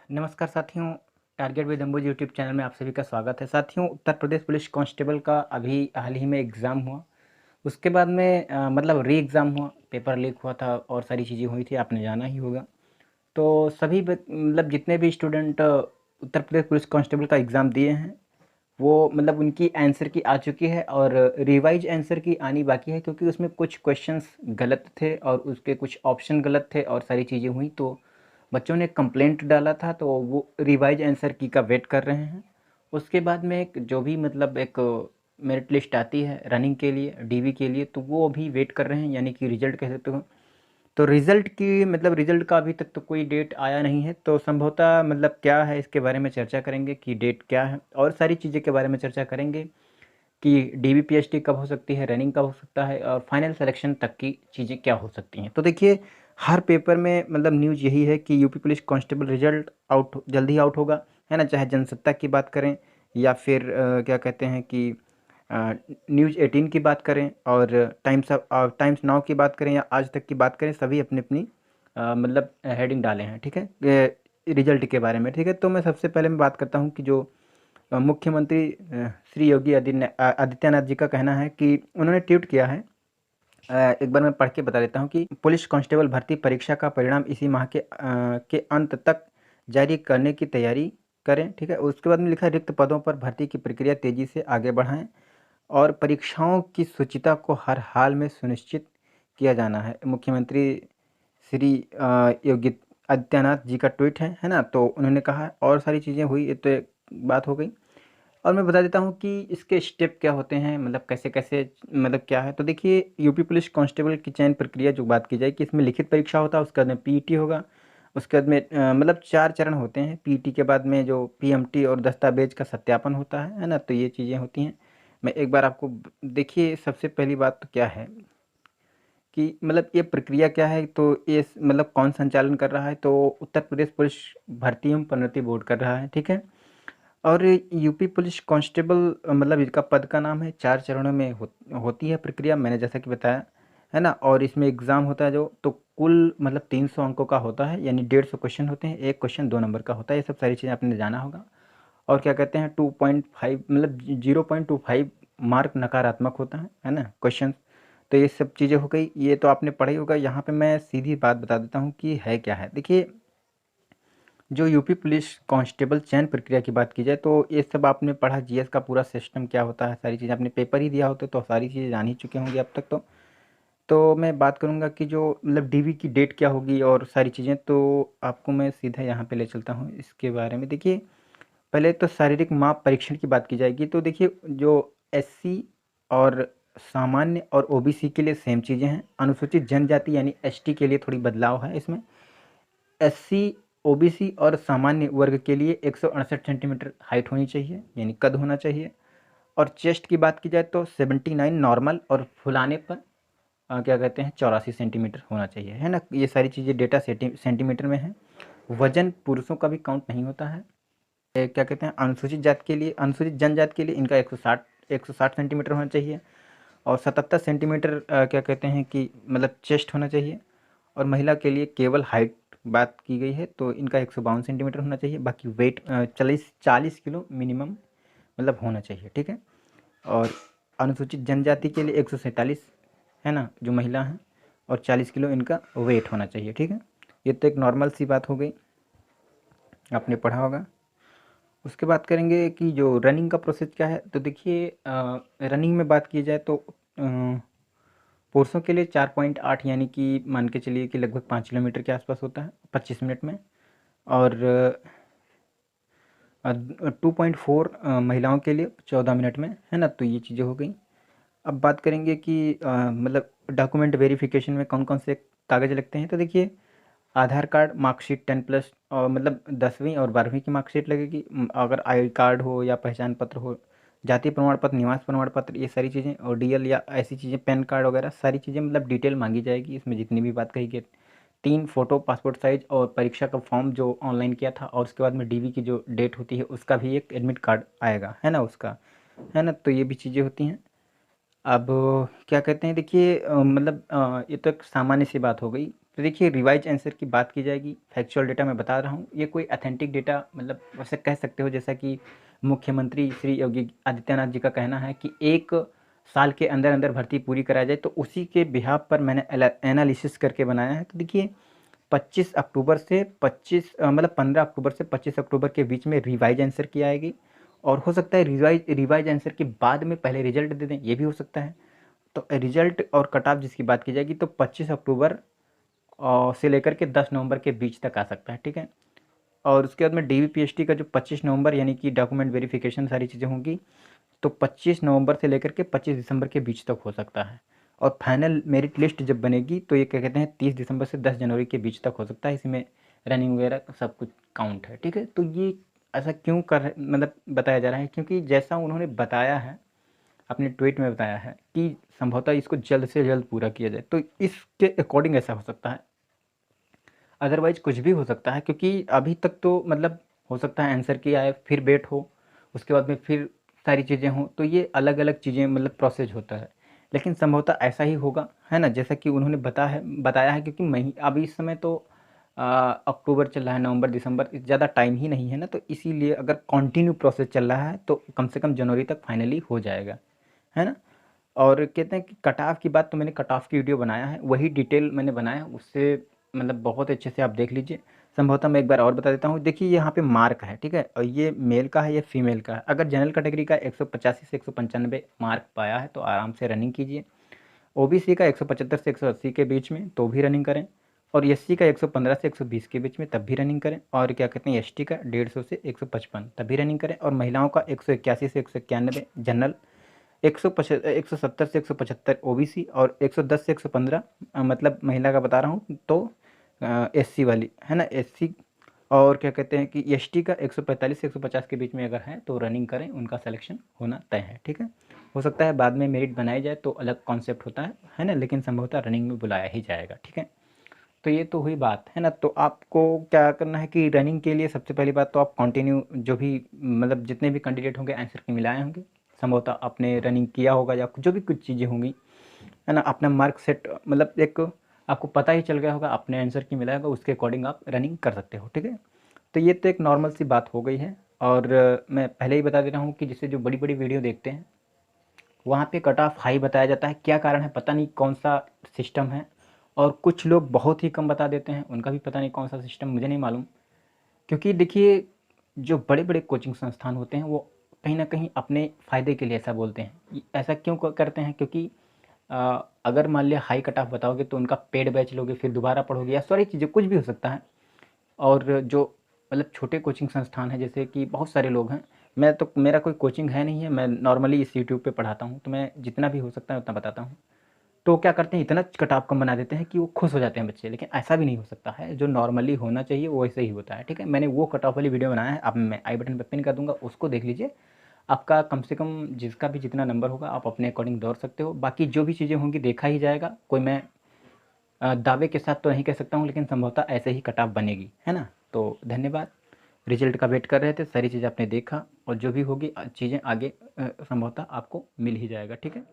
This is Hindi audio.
नमस्कार साथियों, target with Ambuj YouTube channel में आप सभी का स्वागत है। साथियों, उत्तर प्रदेश पुलिस कांस्टेबल का अभी हाल ही में एग्ज़ाम हुआ। उसके बाद में मतलब री एग्ज़ाम हुआ, पेपर लीक हुआ था और सारी चीज़ें हुई थी, आपने जाना ही होगा। तो सभी मतलब जितने भी student Uttar Pradesh police constable का एग्ज़ाम दिए हैं, वो मतलब उनकी आंसर की आ चुकी है और रिवाइज आंसर की आनी बाकी है, क्योंकि उसमें कुछ क्वेश्चंस गलत थे और उसके कुछ ऑप्शन गलत थे और सारी चीज़ें हुई। तो बच्चों ने कंप्लेंट डाला था, तो वो रिवाइज आंसर की का वेट कर रहे हैं। उसके बाद में एक जो भी मतलब एक मेरिट लिस्ट आती है रनिंग के लिए, डीवी के लिए, तो वो अभी वेट कर रहे हैं, यानी कि रिजल्ट कह सकते हो। तो रिज़ल्ट की मतलब रिज़ल्ट का अभी तक तो कोई डेट आया नहीं है, तो संभवतः मतलब क्या है इसके बारे में चर्चा करेंगे कि डेट क्या है और सारी चीज़ें के बारे में चर्चा करेंगे कि डीवी पीएचडी कब हो सकती है, रनिंग कब हो सकता है और फाइनल सिलेक्शन तक की चीज़ें क्या हो सकती हैं। तो देखिए, हर पेपर में मतलब न्यूज़ यही है कि यूपी पुलिस कांस्टेबल रिजल्ट जल्दी आउट होगा, है ना? चाहे जनसत्ता की बात करें या फिर क्या कहते हैं कि न्यूज़ 18 की बात करें और टाइम्स नाउ की बात करें या आज तक की बात करें, सभी अपनी-अपनी मतलब हेडिंग डाले हैं, ठीक है? रिजल्ट के बारे में, ठीक है? तो मैं सबसे पहले मैं बात करता हूँ कि जो मुख्यमंत्री श्री योगी आदित्यनाथ जी का कहना है कि उन्होंने ट्वीट किया है। एक बार मैं पढ़ के बता देता हूँ कि पुलिस कांस्टेबल भर्ती परीक्षा का परिणाम इसी माह के अंत तक जारी करने की तैयारी करें, ठीक है? उसके बाद में लिखा है, रिक्त पदों पर भर्ती की प्रक्रिया तेजी से आगे बढ़ाएं और परीक्षाओं की शुचिता को हर हाल में सुनिश्चित किया जाना है। मुख्यमंत्री श्री योगी आदित्यनाथ जी का ट्वीट है ना? तो उन्होंने कहा और सारी चीज़ें हुई, ये तो एक बात हो गई। और मैं बता देता हूँ कि इसके स्टेप क्या होते हैं, मतलब कैसे-कैसे मतलब क्या है। तो देखिए, यूपी पुलिस कांस्टेबल की चयन प्रक्रिया जो बात की जाए कि इसमें लिखित परीक्षा होता है, उसके बाद में पीईटी होगा, उसके बाद में मतलब 4 चरण होते हैं। पीईटी के बाद में जो पीएमटी और दस्तावेज़ का सत्यापन होता है ना? तो ये चीज़ें होती हैं। मैं एक बार आपको देखिए, सबसे पहली बात तो क्या है कि मतलब ये प्रक्रिया क्या है, तो ये मतलब कौन संचालन कर रहा है, तो उत्तर प्रदेश पुलिस भर्ती एवं प्रोन्नति बोर्ड कर रहा है, ठीक है? और यूपी पुलिस कांस्टेबल मतलब इसका पद का नाम है, 4 चरणों में होती है प्रक्रिया, मैंने जैसा कि बताया, है ना? और इसमें एग्ज़ाम होता है जो, तो कुल मतलब 300 अंकों का होता है, यानी 150 क्वेश्चन होते हैं, 1 क्वेश्चन 2 नंबर का होता है। ये सब सारी चीज़ें आपने जाना होगा। और क्या कहते हैं, 2.5 मतलब 0.25 मार्क नकारात्मक होता है ना? क्वेश्चन। तो ये सब चीज़ें हो गई, ये तो आपने पढ़ा ही होगा। यहाँ पे मैं सीधी बात बता देता हूँ कि है क्या है। देखिए, जो यूपी पुलिस कांस्टेबल चयन प्रक्रिया की बात की जाए, तो ये सब आपने पढ़ा, जीएस का पूरा सिस्टम क्या होता है, सारी चीज़ें आपने पेपर ही दिया होता तो सारी चीज़ें जान ही चुके होंगे अब तक। तो मैं बात करूँगा कि जो मतलब डीवी की डेट क्या होगी और सारी चीज़ें, तो आपको मैं सीधा यहाँ पे ले चलता हूँ इसके बारे में। देखिए, पहले तो शारीरिक माप परीक्षण की बात की जाएगी, तो देखिए, जो एससी और सामान्य और ओबीसी के लिए सेम चीज़ें हैं। अनुसूचित जनजाति यानी एसटी के लिए थोड़ी बदलाव है इसमें। एससी, ओबीसी और सामान्य वर्ग के लिए 168 सेंटीमीटर हाइट होनी चाहिए, यानी कद होना चाहिए। और चेस्ट की बात की जाए तो 79 नॉर्मल और फुलाने पर क्या कहते हैं 84 सेंटीमीटर होना चाहिए, है ना? ये सारी चीज़ें डेटा सेंटीमीटर में है। वजन पुरुषों का भी काउंट नहीं होता है। क्या कहते हैं, अनुसूचित जनजाति के लिए इनका 160 सेंटीमीटर होना चाहिए और 77 सेंटीमीटर क्या कहते हैं कि मतलब चेस्ट होना चाहिए। और महिला के लिए केवल हाइट बात की गई है, तो इनका 152 सेंटीमीटर होना चाहिए। बाकी वेट 40 किलो मिनिमम मतलब होना चाहिए, ठीक है? और अनुसूचित जनजाति के लिए 147, है ना, जो महिला हैं, और 40 किलो इनका वेट होना चाहिए, ठीक है? ये तो एक नॉर्मल सी बात हो गई, आपने पढ़ा होगा। उसके बात करेंगे कि जो रनिंग का प्रोसेस क्या है, तो देखिए, रनिंग में बात की जाए तो पुरुषों के लिए 4.8, यानी कि मान के चलिए कि लगभग 5 किलोमीटर के आसपास होता है 25 मिनट में। और 2.4 महिलाओं के लिए 14 मिनट में, है ना? तो ये चीज़ें हो गई। अब बात करेंगे कि मतलब डॉक्यूमेंट वेरिफिकेशन में कौन कौन से कागज़ लगते हैं, तो देखिए, आधार कार्ड, मार्कशीट 10+ और मतलब 10वीं और 12वीं की मार्कशीट लगेगी। अगर आई कार्ड हो या पहचान पत्र हो, जाति प्रमाण पत्र, निवास प्रमाण पत्र, ये सारी चीज़ें, और डीएल या ऐसी चीज़ें, पैन कार्ड वगैरह सारी चीज़ें मतलब डिटेल मांगी जाएगी इसमें, जितनी भी बात कही गई। 3 फ़ोटो पासपोर्ट साइज़ और परीक्षा का फॉर्म जो ऑनलाइन किया था, और उसके बाद में डीवी की जो डेट होती है उसका भी एक एडमिट कार्ड आएगा, है ना उसका, है ना? तो ये भी चीज़ें होती हैं। अब क्या कहते हैं, देखिए, मतलब ये तो एक सामान्य सी बात हो गई तो देखिए रिवाइज आंसर की बात की जाएगी, फैक्चुअल डेटा मैं बता रहा हूँ, ये कोई अथेंटिक डेटा मतलब वैसे कह सकते हो, जैसा कि मुख्यमंत्री श्री योगी आदित्यनाथ जी का कहना है कि 1 साल के अंदर अंदर भर्ती पूरी कराई जाए, तो उसी के बिहाफ पर मैंने एनालिसिस करके बनाया है। तो देखिए 25 अक्टूबर से 25 मतलब 15 अक्टूबर से 25 अक्टूबर के बीच में रिवाइज आंसर की आएगी, और हो सकता है रिवाइज आंसर के बाद में पहले रिजल्ट दे दें, ये भी हो सकता है। तो रिजल्ट और कट ऑफ जिसकी बात की जाएगी तो 25 अक्टूबर से लेकर के 10 नवंबर के बीच तक आ सकता है, ठीक है। और उसके बाद में DVPST का जो 25 नवंबर यानी कि डॉक्यूमेंट वेरिफिकेशन सारी चीज़ें होंगी, तो 25 नवंबर से लेकर के 25 दिसंबर के बीच तक हो सकता है। और फाइनल मेरिट लिस्ट जब बनेगी तो ये क्या कहते हैं 30 दिसंबर से 10 जनवरी के बीच तक हो सकता है। इसमें रनिंग वगैरह सब कुछ काउंट है, ठीक है। तो ये ऐसा क्यों कर मतलब बताया जा रहा है, क्योंकि जैसा उन्होंने बताया है, अपने ट्वीट में बताया है कि संभवतः इसको जल्द से जल्द पूरा किया जाए, तो इसके अकॉर्डिंग ऐसा हो सकता है। अदरवाइज कुछ भी हो सकता है, क्योंकि अभी तक तो मतलब हो सकता है आंसर की आए फिर वेट हो, उसके बाद में फिर सारी चीज़ें हों, तो ये अलग अलग चीज़ें मतलब प्रोसेस होता है। लेकिन संभवतः ऐसा ही होगा, है ना, जैसा कि उन्होंने बताया है, क्योंकि मही अभी इस समय तो अक्टूबर चल रहा है, नवंबर दिसंबर ज़्यादा टाइम ही नहीं है ना, तो इसीलिए अगर कंटिन्यू प्रोसेस चल रहा है तो कम से कम जनवरी तक फाइनली हो जाएगा, है ना। और कहते हैं कि कट ऑफ की बात, तो मैंने कट ऑफ की वीडियो बनाया है, वही डिटेल मैंने बनाया है, उससे मतलब बहुत अच्छे से आप देख लीजिए। संभवतः मैं एक बार और बता देता हूँ, देखिए यहाँ पे मार्क है, ठीक है, और ये मेल का है, ये फीमेल का है। अगर जनरल कैटेगरी का 185 से 195 मार्क पाया है तो आराम से रनिंग कीजिए। OBC का 175 से 180 के बीच में तो भी रनिंग करें, और SC का 115 से 120 के बीच में तब भी रनिंग करें, और क्या कहते हैं ST का 150 से 155 तब भी रनिंग करें, और महिलाओं का 181 से 191 जनरल, 170 से 175 OBC, और 110 से 115 मतलब महिला का बता रहा हूँ, तो SC वाली, है ना, SC। और क्या कहते हैं कि ST का 145 से 150 के बीच में अगर है तो रनिंग करें, उनका सिलेक्शन होना तय है, ठीक है। हो सकता है बाद में मेरिट बनाई जाए तो अलग कॉन्सेप्ट होता है ना, लेकिन संभवतः रनिंग में बुलाया ही जाएगा, ठीक है। तो ये तो हुई बात, है ना। तो आपको क्या करना है कि रनिंग के लिए सबसे पहली बात तो आप कंटिन्यू जो भी मतलब जितने भी कैंडिडेट होंगे आंसर की मिलाए होंगे, संभवतः आपने रनिंग किया होगा, या जो भी कुछ चीज़ें होंगी, है ना, अपना मार्क सेट मतलब एक आपको पता ही चल गया होगा, आपने आंसर की मिलाया होगा, उसके अकॉर्डिंग आप रनिंग कर सकते हो, ठीक है। तो ये तो एक नॉर्मल सी बात हो गई है। और मैं पहले ही बता दे रहा हूँ कि जिससे जो बड़ी बड़ी वीडियो देखते हैं वहाँ पे कट ऑफ हाई बताया जाता है, क्या कारण है पता नहीं, कौन सा सिस्टम है। और कुछ लोग बहुत ही कम बता देते हैं, उनका भी पता नहीं कौन सा सिस्टम, मुझे नहीं मालूम। क्योंकि देखिए जो बड़े बड़े कोचिंग संस्थान होते हैं वो कहीं ना कहीं अपने फ़ायदे के लिए ऐसा बोलते हैं। ऐसा क्यों करते हैं, क्योंकि अगर मान लिया हाई कट ऑफ बताओगे तो उनका पेड बैच लोगे, फिर दोबारा पढ़ोगे, या सारी चीज़ें कुछ भी हो सकता है। और जो मतलब छोटे कोचिंग संस्थान हैं, जैसे कि बहुत सारे लोग हैं, मैं तो मेरा कोई कोचिंग है नहीं है, मैं नॉर्मली इस यूट्यूब पे पढ़ाता हूँ, तो मैं जितना भी हो सकता है उतना बताता हूँ। तो क्या करते हैं, इतना कट-ऑफ कम बना देते हैं कि वो खुश हो जाते हैं बच्चे, लेकिन ऐसा भी नहीं हो सकता है, जो नॉर्मली होना चाहिए वो वैसे ही होता है, ठीक है। मैंने वो कट-ऑफ वाली वीडियो बनाया है, अब मैं आई बटन पे पिन कर दूँगा, उसको देख लीजिए। आपका कम से कम जिसका भी जितना नंबर होगा आप अपने अकॉर्डिंग दौड़ सकते हो, बाकी जो भी चीज़ें होंगी देखा ही जाएगा। कोई मैं दावे के साथ तो नहीं कह सकता हूँ, लेकिन संभवतः ऐसे ही कट ऑफ बनेगी, है ना। तो धन्यवाद, रिजल्ट का वेट कर रहे थे, सारी चीज़ आपने देखा, और जो भी होगी चीज़ें आगे संभवतः आपको मिल ही जाएगा, ठीक है।